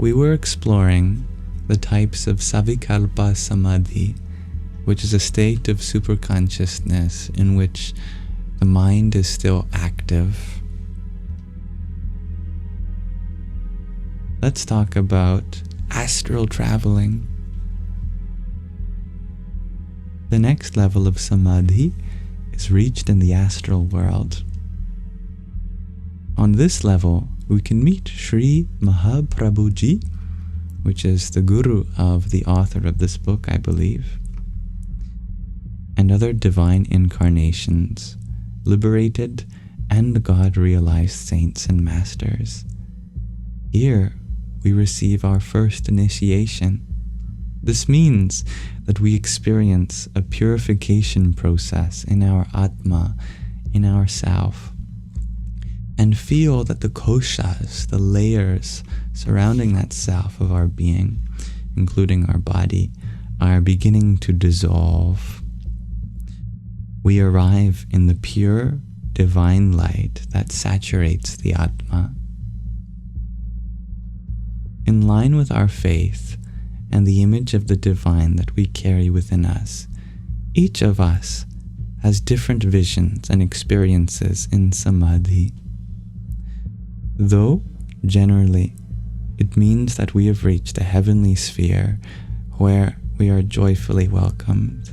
we were exploring the types of Savikalpa Samadhi, which is a state of superconsciousness in which the mind is still active. Let's talk about astral traveling. The next level of Samadhi is reached in the astral world. On this level, we can meet Sri Mahaprabhuji, which is the guru of the author of this book, I believe, and other divine incarnations, liberated and God-realized saints and masters. Here, we receive our first initiation. This means that we experience a purification process in our Atma, in our self, and feel that the koshas, the layers surrounding that self of our being, including our body, are beginning to dissolve. We arrive in the pure divine light that saturates the Atma. In line with our faith and the image of the divine that we carry within us, each of us has different visions and experiences in Samadhi. Though, generally, it means that we have reached a heavenly sphere where we are joyfully welcomed.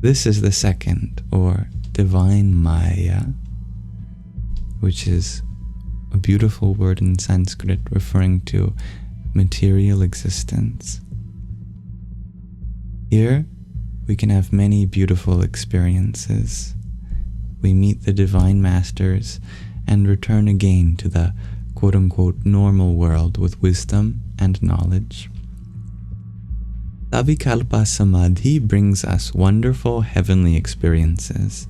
This is the second, or divine Maya, which is a beautiful word in Sanskrit referring to material existence. Here, we can have many beautiful experiences. We meet the divine masters and return again to the quote-unquote normal world with wisdom and knowledge. Savikalpa Samadhi brings us wonderful heavenly experiences.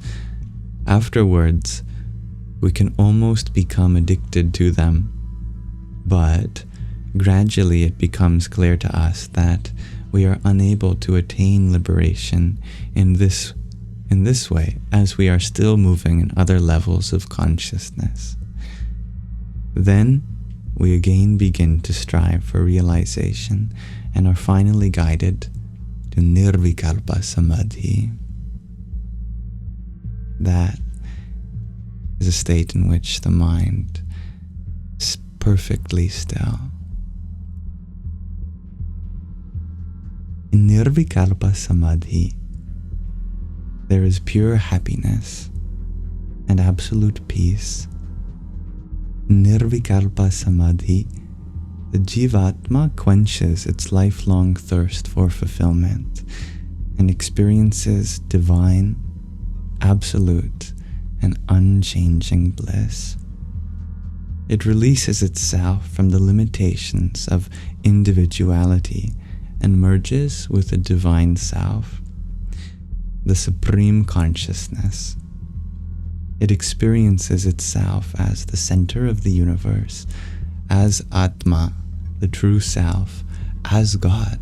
Afterwards, we can almost become addicted to them, but gradually it becomes clear to us that we are unable to attain liberation in this way, as we are still moving in other levels of consciousness. Then we again begin to strive for realization and are finally guided to Nirvikalpa Samadhi. That is a state in which the mind is perfectly still. In Nirvikalpa Samadhi, there is pure happiness and absolute peace. In Nirvikalpa Samadhi, the Jivatma quenches its lifelong thirst for fulfillment and experiences divine, absolute, and unchanging bliss. It releases itself from the limitations of individuality and merges with the divine self, the supreme consciousness. It experiences itself as the center of the universe, as Atma, the true self, as God.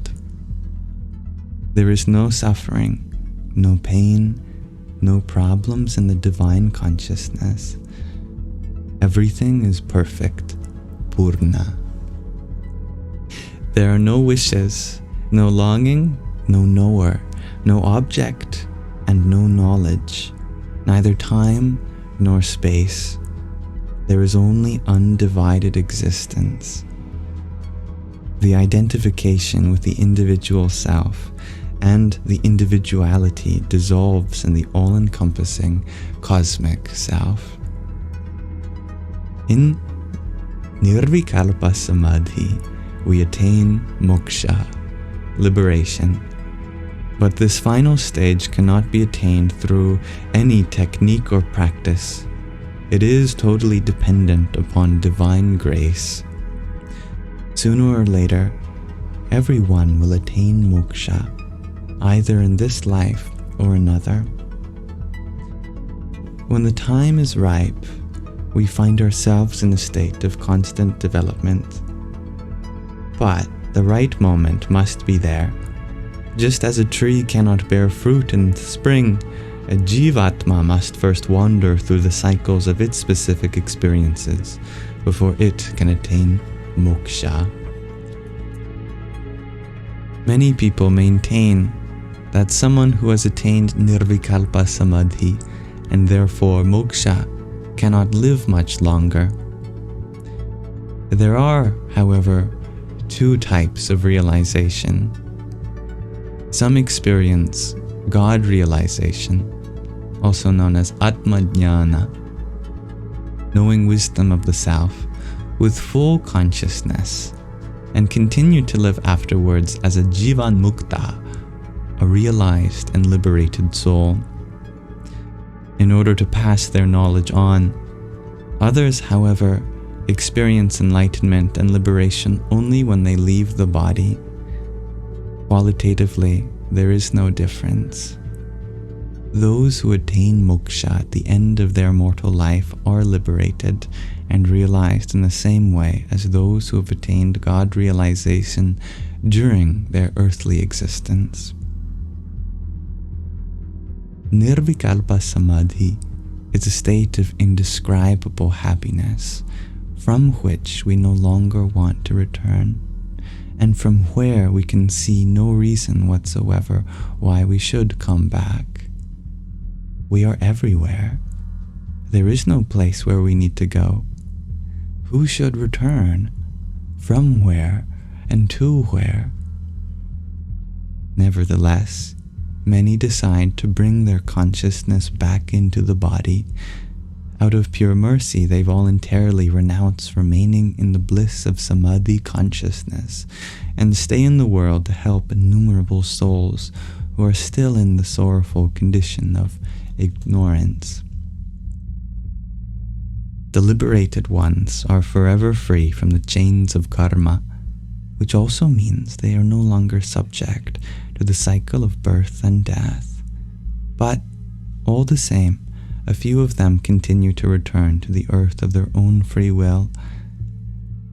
There is no suffering, no pain, no problems in the divine consciousness. Everything is perfect, Purna. There are no wishes, no longing, no knower, no object, and no knowledge, neither time nor space. There is only undivided existence. The identification with the individual self and the individuality dissolves in the all-encompassing cosmic self. In Nirvikalpa Samadhi, we attain moksha, liberation. But this final stage cannot be attained through any technique or practice. It is totally dependent upon divine grace. Sooner or later, everyone will attain moksha, either in this life or another. When the time is ripe, we find ourselves in a state of constant development. But the right moment must be there. Just as a tree cannot bear fruit in spring, a Jivatma must first wander through the cycles of its specific experiences before it can attain moksha. Many people maintain that someone who has attained Nirvikalpa Samadhi and therefore moksha cannot live much longer. There are, however, two types of realization. Some experience God realization, also known as Atma Jnana, knowing wisdom of the self, with full consciousness, and continue to live afterwards as a Jivan Mukta, a realized and liberated soul. In order to pass their knowledge on, others, however, experience enlightenment and liberation only when they leave the body. Qualitatively, there is no difference. Those who attain moksha at the end of their mortal life are liberated and realized in the same way as those who have attained God realization during their earthly existence. Nirvikalpa Samadhi is a state of indescribable happiness from which we no longer want to return, and from where we can see no reason whatsoever why we should come back. We are everywhere. There is no place where we need to go. Who should return? From where and to where? Nevertheless, many decide to bring their consciousness back into the body. Out of pure mercy, they voluntarily renounce remaining in the bliss of Samadhi consciousness and stay in the world to help innumerable souls who are still in the sorrowful condition of ignorance. The liberated ones are forever free from the chains of karma, which also means they are no longer subject to the cycle of birth and death. But, all the same, a few of them continue to return to the earth of their own free will.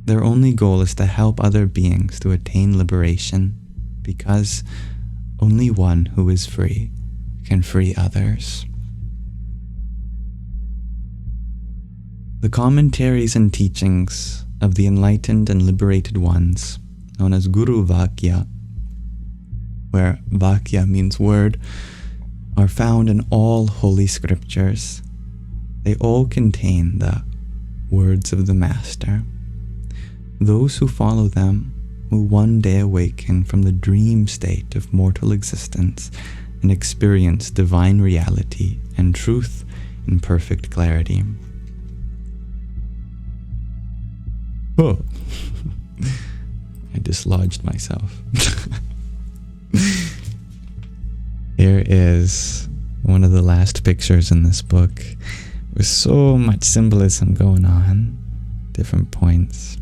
Their only goal is to help other beings to attain liberation, because only one who is free can free others. The commentaries and teachings of the enlightened and liberated ones, known as Guru Vakya, where Vakya means word, are found in all holy scriptures. They all contain the words of the Master. Those who follow them will one day awaken from the dream state of mortal existence and experience divine reality and truth in perfect clarity. Oh, I dislodged myself. Here is one of the last pictures in this book with so much symbolism going on, different points.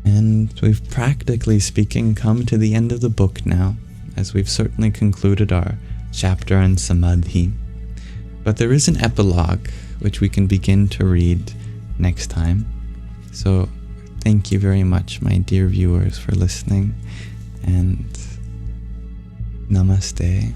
And we've practically speaking come to the end of the book now, as we've certainly concluded our chapter on Samadhi. But there is an epilogue which we can begin to read next time. So thank you very much, my dear viewers, for listening, and namaste.